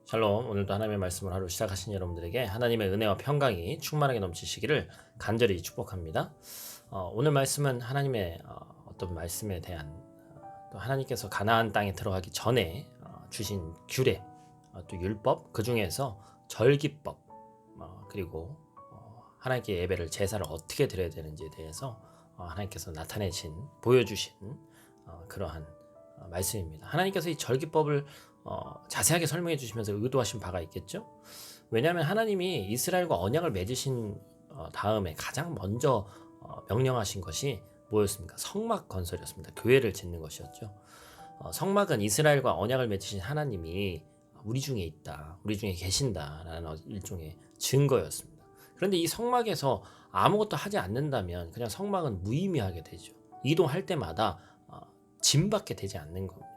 샬롬. 오늘도 하나님의 말씀을 하루 시작하신 여러분들에게 하나님의 은혜와 평강이 충만하게 넘치시기를 간절히 축복합니다. 오늘 말씀은 하나님의 어떤 말씀에 대한 또 하나님께서 가나안 땅에 들어가기 전에 주신 규례, 또 율법, 그 중에서 절기법, 그리고 하나님께 예배를 제사를 어떻게 드려야 되는지에 대해서 하나님께서 나타내신 보여주신 그러한 말씀입니다. 하나님께서 이 절기법을 자세하게 설명해 주시면서 의도하신 바가 있겠죠. 왜냐하면 하나님이 이스라엘과 언약을 맺으신 다음에 가장 먼저 명령하신 것이 뭐였습니까? 성막 건설이었습니다. 교회를 짓는 것이었죠. 성막은 이스라엘과 언약을 맺으신 하나님이 우리 중에 있다, 우리 중에 계신다라는 일종의 증거였습니다. 그런데 이 성막에서 아무것도 하지 않는다면 그냥 성막은 무의미하게 되죠. 이동할 때마다 짐밖에 되지 않는 겁니다.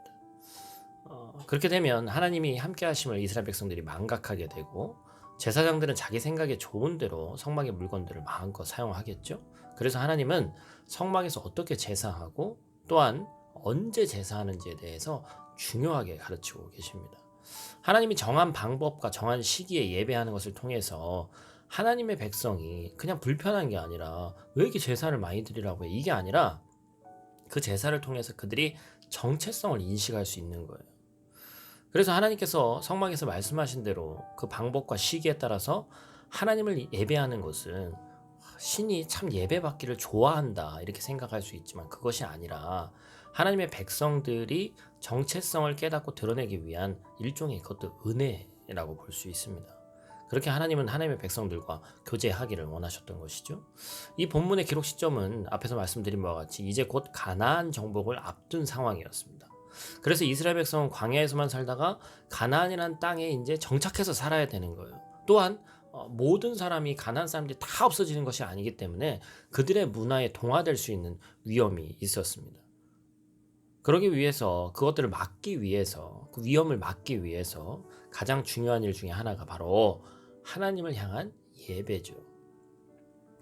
그렇게 되면 하나님이 함께 하심을 이스라엘 백성들이 망각하게 되고, 제사장들은 자기 생각에 좋은 대로 성막의 물건들을 마음껏 사용하겠죠. 그래서 하나님은 성막에서 어떻게 제사하고 또한 언제 제사하는지에 대해서 중요하게 가르치고 계십니다. 하나님이 정한 방법과 정한 시기에 예배하는 것을 통해서 하나님의 백성이 그냥 불편한 게 아니라 왜 이렇게 제사를 많이 드리라고 해, 이게 아니라 그 제사를 통해서 그들이 정체성을 인식할 수 있는 거예요. 그래서 하나님께서 성막에서 말씀하신 대로 그 방법과 시기에 따라서 하나님을 예배하는 것은 신이 참 예배받기를 좋아한다 이렇게 생각할 수 있지만, 그것이 아니라 하나님의 백성들이 정체성을 깨닫고 드러내기 위한 일종의 그것도 은혜라고 볼 수 있습니다. 그렇게 하나님은 하나님의 백성들과 교제하기를 원하셨던 것이죠. 이 본문의 기록 시점은 앞에서 말씀드린 바와 같이 이제 곧 가나안 정복을 앞둔 상황이었습니다. 그래서 이스라엘 백성은 광야에서만 살다가 가나안이라는 땅에 이제 정착해서 살아야 되는 거예요. 또한 모든 사람이, 가나안 사람들이 다 없어지는 것이 아니기 때문에 그들의 문화에 동화될 수 있는 위험이 있었습니다. 그러기 위해서, 그것들을 막기 위해서, 그 위험을 막기 위해서 가장 중요한 일 중에 하나가 바로 하나님을 향한 예배죠.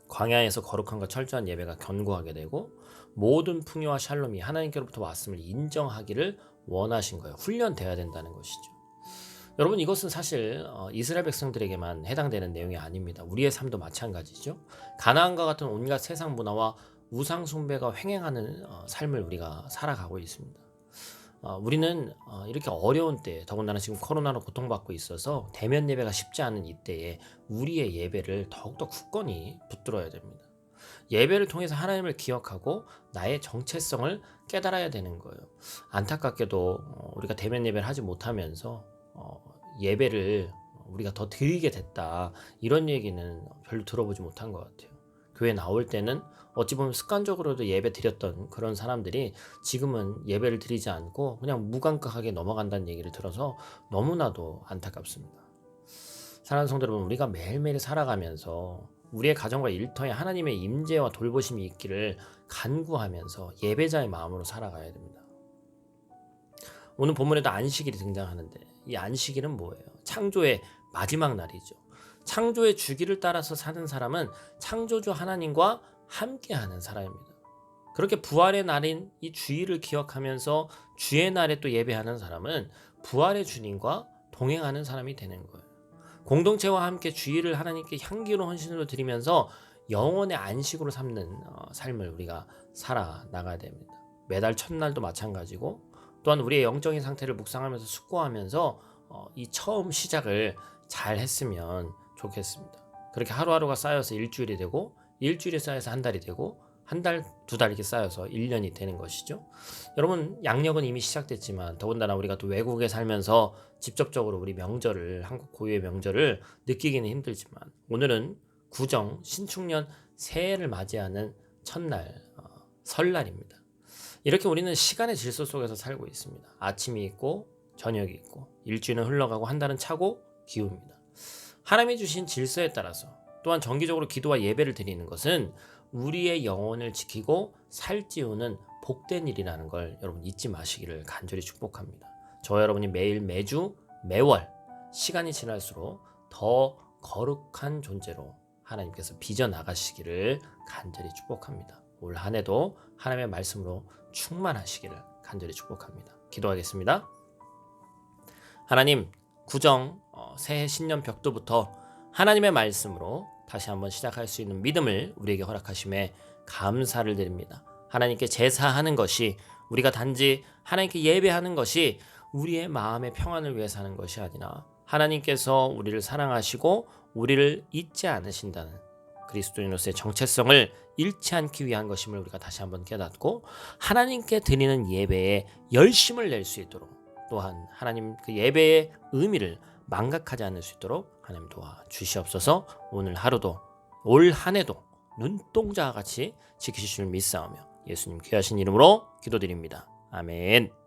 광야에서 거룩함과 철저한 예배가 견고하게 되고, 모든 풍요와 샬롬이 하나님께로부터 왔음을 인정하기를 원하신 거예요. 훈련돼야 된다는 것이죠. 여러분, 이것은 사실 이스라엘 백성들에게만 해당되는 내용이 아닙니다. 우리의 삶도 마찬가지죠. 가나안과 같은 온갖 세상 문화와 우상 숭배가 횡행하는 삶을 우리가 살아가고 있습니다. 우리는 이렇게 어려운 때, 더군다나 지금 코로나로 고통받고 있어서 대면 예배가 쉽지 않은 이때에 우리의 예배를 더욱더 굳건히 붙들어야 됩니다. 예배를 통해서 하나님을 기억하고 나의 정체성을 깨달아야 되는 거예요. 안타깝게도 우리가 대면 예배를 하지 못하면서 예배를 우리가 더 드리게 됐다, 이런 얘기는 별로 들어보지 못한 것 같아요. 교회 나올 때는 어찌 보면 습관적으로도 예배 드렸던 그런 사람들이 지금은 예배를 드리지 않고 그냥 무감각하게 넘어간다는 얘기를 들어서 너무나도 안타깝습니다. 사랑하는 성도 여러분, 우리가 매일매일 살아가면서 우리의 가정과 일터에 하나님의 임재와 돌보심이 있기를 간구하면서 예배자의 마음으로 살아가야 됩니다. 오늘 본문에도 안식일이 등장하는데, 이 안식일은 뭐예요? 창조의 마지막 날이죠. 창조의 주기를 따라서 사는 사람은 창조주 하나님과 함께하는 사람입니다. 그렇게 부활의 날인 이 주일을 기억하면서 주의 날에 또 예배하는 사람은 부활의 주님과 동행하는 사람이 되는 거예요. 공동체와 함께 주일을 하나님께 향기로운 헌신으로 드리면서 영혼의 안식으로 삼는 삶을 우리가 살아나가야 됩니다. 매달 첫날도 마찬가지고, 또한 우리의 영적인 상태를 묵상하면서 숙고하면서 이 처음 시작을 잘 했으면 좋겠습니다. 그렇게 하루하루가 쌓여서 일주일이 되고, 일주일이 쌓여서 한 달이 되고, 한 달, 두 달 이렇게 쌓여서 1년이 되는 것이죠. 여러분, 양력은 이미 시작됐지만 더군다나 우리가 또 외국에 살면서 직접적으로 우리 명절을, 한국 고유의 명절을 느끼기는 힘들지만, 오늘은 구정, 신축년, 새해를 맞이하는 첫날, 설날입니다. 이렇게 우리는 시간의 질서 속에서 살고 있습니다. 아침이 있고 저녁이 있고, 일주일은 흘러가고 한 달은 차고 기웁니다. 하나님이 주신 질서에 따라서 또한 정기적으로 기도와 예배를 드리는 것은 우리의 영혼을 지키고 살찌우는 복된 일이라는 걸 여러분 잊지 마시기를 간절히 축복합니다. 저와 여러분이 매일, 매주, 매월 시간이 지날수록 더 거룩한 존재로 하나님께서 빚어나가시기를 간절히 축복합니다. 올 한 해도 하나님의 말씀으로 충만하시기를 간절히 축복합니다. 기도하겠습니다. 하나님, 구정 새해 신년 벽도부터 하나님의 말씀으로 다시 한번 시작할 수 있는 믿음을 우리에게 허락하심에 감사를 드립니다. 하나님께 제사하는 것이, 우리가 단지 하나님께 예배하는 것이 우리의 마음의 평안을 위해서 하는 것이 아니라 하나님께서 우리를 사랑하시고 우리를 잊지 않으신다는 그리스도인으로서의 정체성을 잃지 않기 위한 것임을 우리가 다시 한번 깨닫고, 하나님께 드리는 예배에 열심을 낼 수 있도록, 또한 하나님 그 예배의 의미를 망각하지 않을 수 있도록 하나님 도와 주시옵소서. 오늘 하루도 올 한 해도 눈동자와 같이 지키실 줄 믿사오며 예수님 귀하신 이름으로 기도드립니다. 아멘.